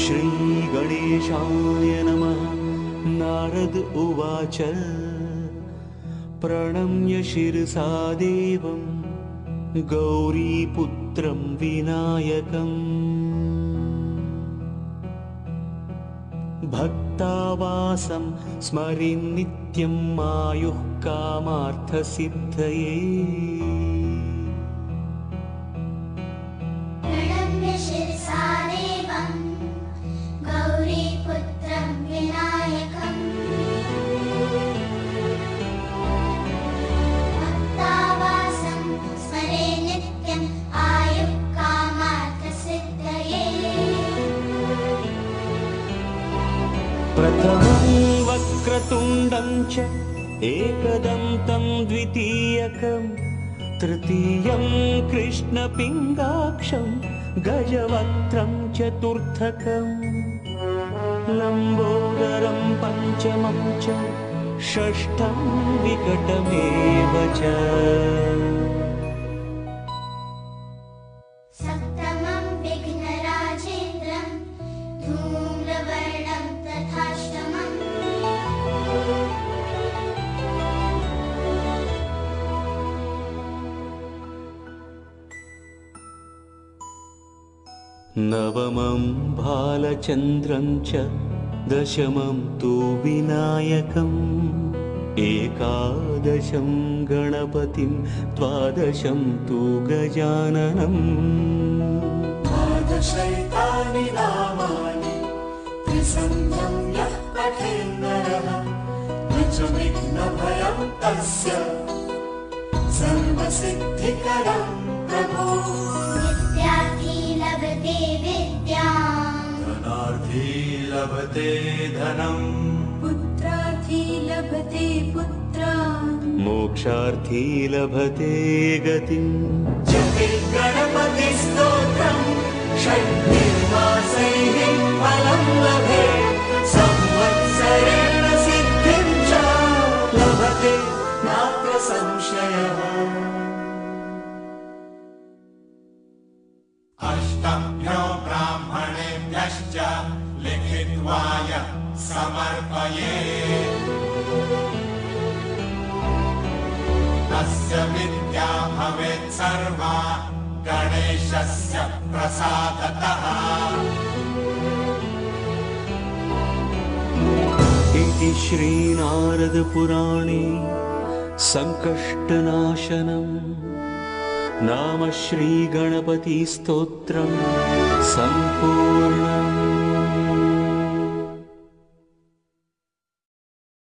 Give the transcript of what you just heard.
श्रीगणेशाय नमः। नारद उवाच प्रणम्य शिरसा देवं गौरीपुत्रं विनायकम्। भक्तावासं स्मरेन् नित्यं आयुः कामार्थसिद्धये। प्रणम्य शिरसा देवं गौरीपुत्रं विनायकम्। भक्तावासं स्मरेन् नित्यम् आयुः कामार्थसिद्धये। प्रथमं वक्रतुण्डं च एकदन्तं द्वितीयकं। तृतीयं कृष्णपिङ्गाक्षं गजवक्त्रं चतुर्थकं। लम्बोदरं पञ्चमं च षष्ठं विकटमेव च। सप्तमं विघ्नराजेन्द्रं धूम्रवर्णं तथाष्टमम्। नवमं भालचन्द्रं च दशमं तु विनायकम्। एकादशं गणपतिं द्वादशं तु गजाननम्। द्वादशैतानि नामानि त्रिसन्ध्यं यः पठेन्नरः न च विघ्नभयं तस्य सर्वसिद्धिकरं प्रभो। विद्यार्थी लभते विद्याम्, धनार्थी लभते धनम्, पुत्रार्थी लभते पुत्रान्, मोक्षार्थी लभते गतिम्। जपिर्गणपतिस्तोत्रं षड्भिर्मासैः फलं लभेत्। संवत्सरेण सिद्धिं च लभते नात्र संशयः। अष्टभ्यो ब्राह्मणेभ्यश्च लिखित्वा यः समर्पयेत् तस्य विद्या भवेत् सर्वा गणेशस्य प्रसादतः। इति श्रीनारदपुराणे संकष्टनाशनं नाम श्रीगणपतिस्तोत्रं सम्पूर्णम्।